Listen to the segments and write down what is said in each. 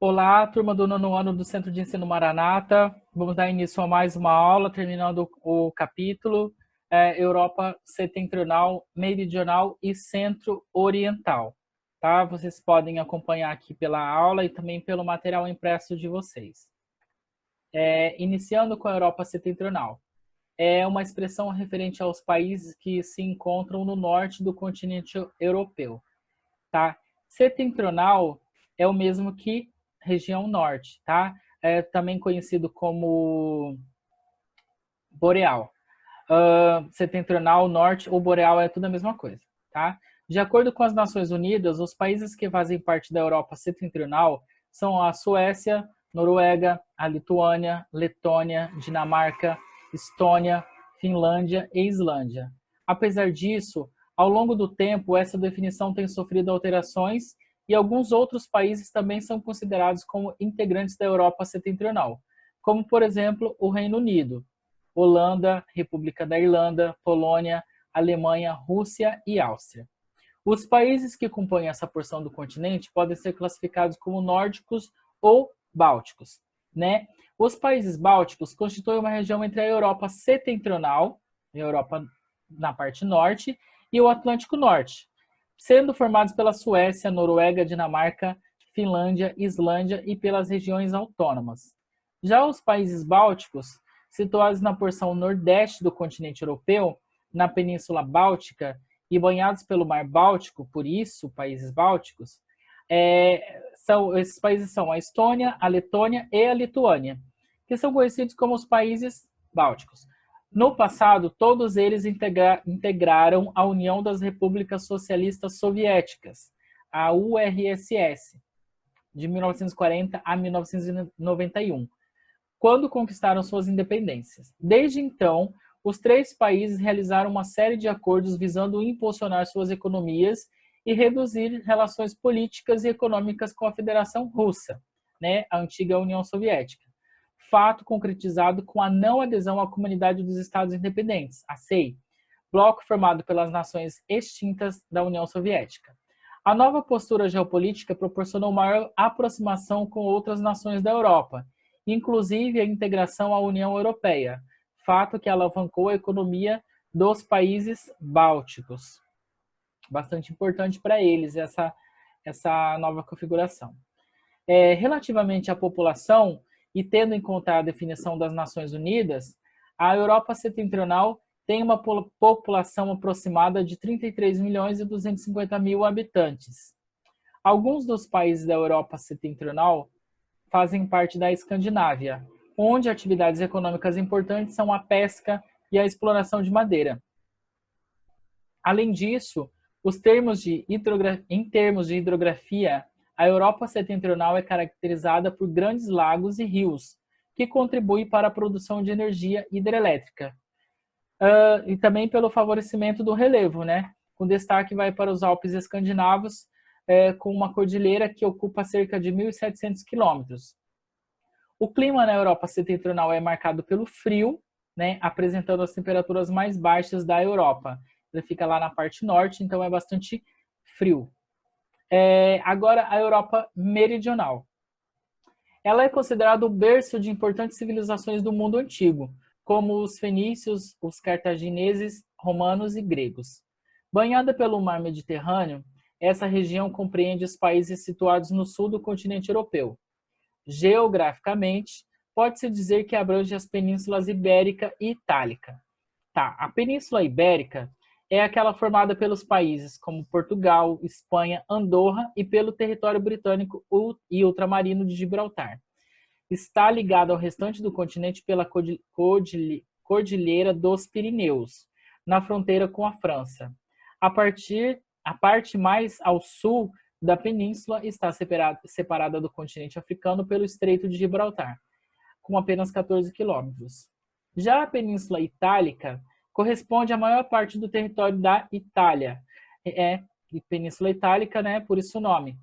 Olá, turma do nono ano do Centro de Ensino Maranata. Vamos dar início a mais uma aula, terminando o capítulo Europa Setentrional, Meridional e Centro-Oriental. Tá? Vocês podem acompanhar aqui pela aula e também pelo material impresso de vocês. Iniciando com a Europa Setentrional. É uma expressão referente aos países que se encontram no norte do continente europeu. Tá? Setentrional é o mesmo que região norte, tá? É também conhecido como boreal. Setentrional, norte ou boreal é tudo a mesma coisa, tá? De acordo com as Nações Unidas, os países que fazem parte da Europa Setentrional são a Suécia, Noruega, a Lituânia, Letônia, Dinamarca, Estônia, Finlândia e Islândia. Apesar disso, ao longo do tempo, essa definição tem sofrido alterações e alguns outros países também são considerados como integrantes da Europa Setentrional, como, por exemplo, o Reino Unido, Holanda, República da Irlanda, Polônia, Alemanha, Rússia e Áustria. Os países que compõem essa porção do continente podem ser classificados como nórdicos ou bálticos, né? Os países bálticos constituem uma região entre a Europa Setentrional, a Europa na parte norte, e o Atlântico Norte, sendo formados pela Suécia, Noruega, Dinamarca, Finlândia, Islândia e pelas regiões autônomas. Já os países bálticos, situados na porção nordeste do continente europeu, na Península Báltica e banhados pelo Mar Báltico, por isso, países bálticos, esses países são a Estônia, a Letônia e a Lituânia, que são conhecidos como os países bálticos. No passado, todos eles integraram a União das Repúblicas Socialistas Soviéticas, a URSS, de 1940 a 1991, quando conquistaram suas independências. Desde então, os três países realizaram uma série de acordos visando impulsionar suas economias e reduzir relações políticas e econômicas com a Federação Russa, né, a antiga União Soviética. Fato concretizado com a não adesão à Comunidade dos Estados Independentes, a CEI, bloco formado pelas nações extintas da União Soviética. A nova postura geopolítica proporcionou maior aproximação com outras nações da Europa, inclusive a integração à União Europeia, fato que alavancou a economia dos países bálticos. Bastante importante para eles essa nova configuração. Relativamente à população, e tendo em conta a definição das Nações Unidas, a Europa Setentrional tem uma população aproximada de 33 milhões e 250 mil habitantes. Alguns dos países da Europa Setentrional fazem parte da Escandinávia, onde atividades econômicas importantes são a pesca e a exploração de madeira. Além disso, em termos de hidrografia, a Europa Setentrional é caracterizada por grandes lagos e rios, que contribuem para a produção de energia hidrelétrica. E também pelo favorecimento do relevo, né? Com destaque vai para os Alpes escandinavos, com uma cordilheira que ocupa cerca de 1.700 quilômetros. O clima na Europa Setentrional é marcado pelo frio, né? Apresentando as temperaturas mais baixas da Europa. Ele fica lá na parte norte, então é bastante frio. Agora, a Europa Meridional. Ela é considerada o berço de importantes civilizações do mundo antigo, como os fenícios, os cartagineses, romanos e gregos. Banhada pelo mar Mediterrâneo, essa região compreende os países situados no sul do continente europeu. Geograficamente, pode-se dizer que abrange as penínsulas Ibérica e Itálica. A Península Ibérica é aquela formada pelos países como Portugal, Espanha, Andorra e pelo território britânico e ultramarino de Gibraltar. Está ligada ao restante do continente pela Cordilheira dos Pirineus, na fronteira com a França. A parte mais ao sul da península está separada do continente africano pelo Estreito de Gibraltar, com apenas 14 quilômetros. Já a Península Itálica corresponde à maior parte do território da Itália. Península Itálica, né, por isso o nome.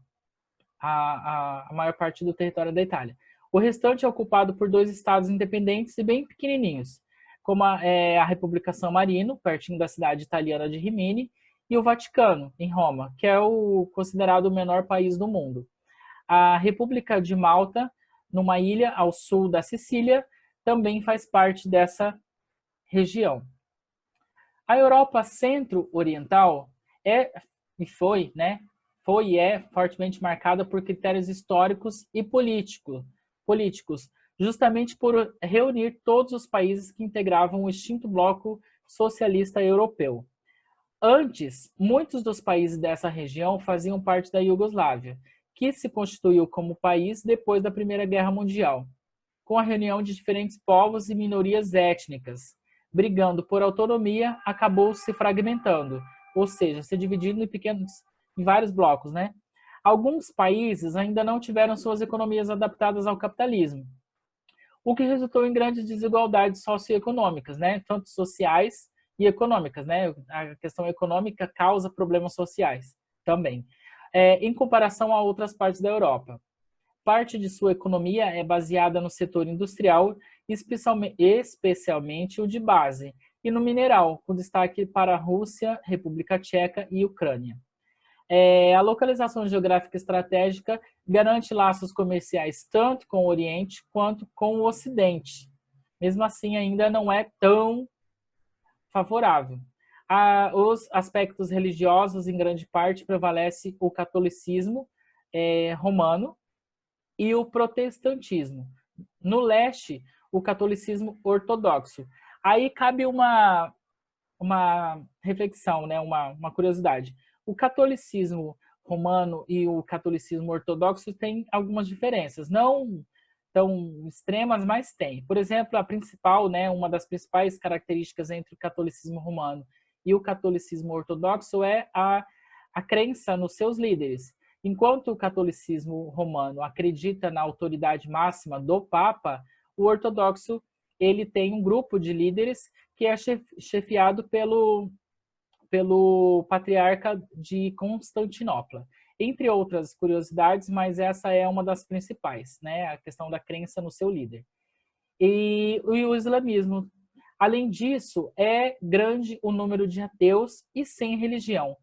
A maior parte do território da Itália. O restante é ocupado por 2 estados independentes e bem pequenininhos, como a República San Marino, pertinho da cidade italiana de Rimini, e o Vaticano, em Roma, que é considerado o menor país do mundo. A República de Malta, numa ilha ao sul da Sicília, também faz parte dessa região. A Europa centro-oriental foi e é fortemente marcada por critérios históricos e políticos, justamente por reunir todos os países que integravam o extinto bloco socialista europeu. Antes, muitos dos países dessa região faziam parte da Iugoslávia, que se constituiu como país depois da Primeira Guerra Mundial, com a reunião de diferentes povos e minorias étnicas. Brigando por autonomia, acabou se fragmentando, ou seja, se dividindo em vários blocos, né? Alguns países ainda não tiveram suas economias adaptadas ao capitalismo, o que resultou em grandes desigualdades socioeconômicas, né? Tanto sociais e econômicas, né? A questão econômica causa problemas sociais também, em comparação a outras partes da Europa. Parte de sua economia é baseada no setor industrial, especialmente o de base, e no mineral, com destaque para a Rússia, República Tcheca e Ucrânia. A localização geográfica estratégica garante laços comerciais tanto com o Oriente quanto com o Ocidente. Mesmo assim, ainda não é tão favorável. Os aspectos religiosos, em grande parte, prevalece o catolicismo romano e o protestantismo. No leste, o catolicismo ortodoxo. Aí cabe uma reflexão, né? uma curiosidade. O catolicismo romano e o catolicismo ortodoxo têm algumas diferenças, não tão extremas, mas tem. Por exemplo, a principal, né, uma das principais características entre o catolicismo romano e o catolicismo ortodoxo é a crença nos seus líderes. Enquanto o catolicismo romano acredita na autoridade máxima do Papa, o ortodoxo ele tem um grupo de líderes que é chefiado pelo patriarca de Constantinopla. Entre outras curiosidades, mas essa é uma das principais, né? A questão da crença no seu líder. E o islamismo. Além disso, é grande o número de ateus e sem religião,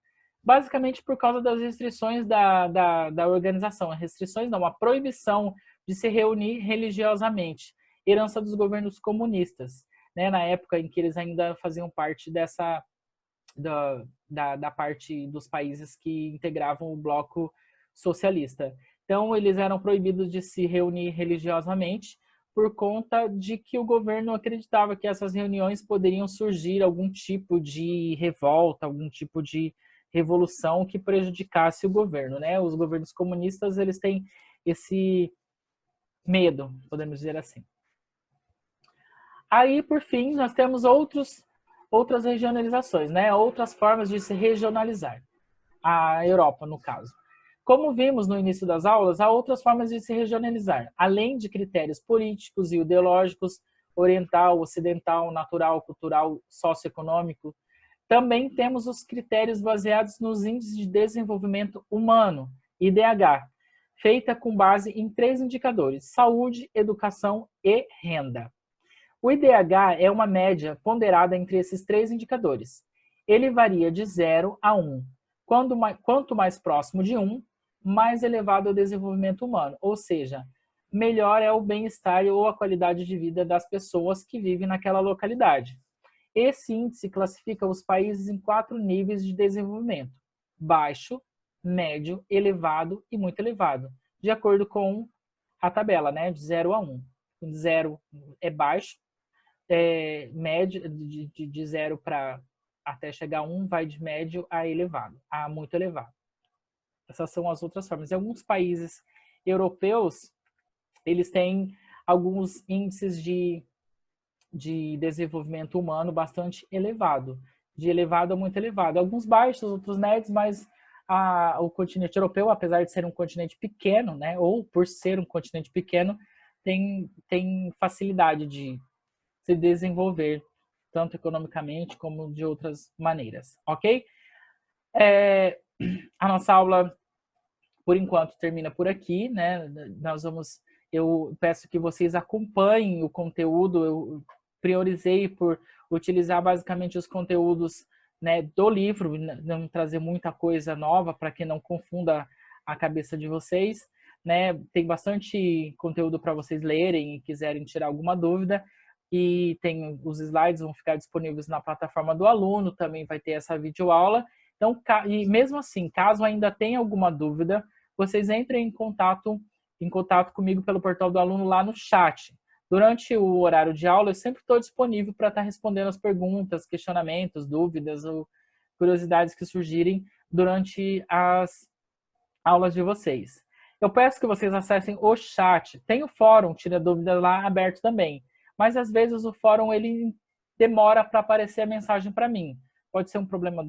basicamente por causa das restrições da organização. Restrições não, a proibição de se reunir religiosamente, herança dos governos comunistas, né? Na época em que eles ainda faziam parte da parte dos países que integravam o bloco socialista. Então, eles eram proibidos de se reunir religiosamente por conta de que o governo acreditava que essas reuniões poderiam surgir algum tipo de revolta, algum tipo de revolução que prejudicasse o governo, né? Os governos comunistas, eles têm esse medo, podemos dizer assim. Aí, por fim, nós temos outras regionalizações, né? Outras formas de se regionalizar. A Europa, no caso. Como vimos no início das aulas, há outras formas de se regionalizar, além de critérios políticos e ideológicos, oriental, ocidental, natural, cultural, socioeconômico. Também temos os critérios baseados nos índices de desenvolvimento humano, IDH, feita com base em 3 indicadores: saúde, educação e renda. O IDH é uma média ponderada entre esses 3 indicadores. Ele varia de 0 a 1. Quanto mais próximo de 1, mais elevado é o desenvolvimento humano, ou seja, melhor é o bem-estar ou a qualidade de vida das pessoas que vivem naquela localidade. Esse índice classifica os países em 4 níveis de desenvolvimento: baixo, médio, elevado e muito elevado, de acordo com a tabela, né, de 0 a 1. 0 é baixo, médio, de 0 para até chegar a 1, vai de médio a elevado, a muito elevado. Essas são as outras formas. Em alguns países europeus, eles têm alguns índices de desenvolvimento humano bastante elevado, de elevado a muito elevado. Alguns baixos, outros médios, mas o continente europeu, apesar de ser um continente pequeno, né, ou por ser um continente pequeno, tem facilidade de se desenvolver, tanto economicamente como de outras maneiras, ok? A nossa aula, por enquanto, termina por aqui, né? Eu peço que vocês acompanhem o conteúdo. Eu priorizei por utilizar basicamente os conteúdos, né, do livro, não trazer muita coisa nova para que não confunda a cabeça de vocês, né? Tem bastante conteúdo para vocês lerem e quiserem tirar alguma dúvida. E tem os slides, vão ficar disponíveis na plataforma do aluno, também vai ter essa videoaula. Então, e mesmo assim, caso ainda tenha alguma dúvida, vocês entrem em contato comigo pelo portal do aluno lá no chat. Durante o horário de aula, eu sempre estou disponível para estar respondendo as perguntas, questionamentos, dúvidas ou curiosidades que surgirem durante as aulas de vocês. Eu peço que vocês acessem o chat. Tem o fórum Tira Dúvidas lá aberto também. Mas às vezes o fórum ele demora para aparecer a mensagem para mim. Pode ser um problema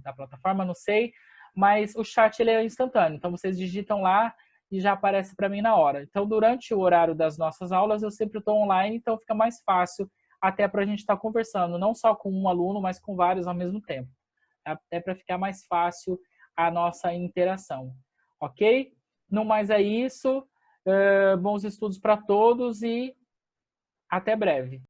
da plataforma, não sei. Mas o chat ele é instantâneo. Então vocês digitam lá e já aparece para mim na hora. Então durante o horário das nossas aulas eu sempre estou online, então fica mais fácil até para a gente estar conversando, não só com um aluno, mas com vários ao mesmo tempo. Até para ficar mais fácil a nossa interação. Ok? No mais é isso. Bons estudos para todos e até breve.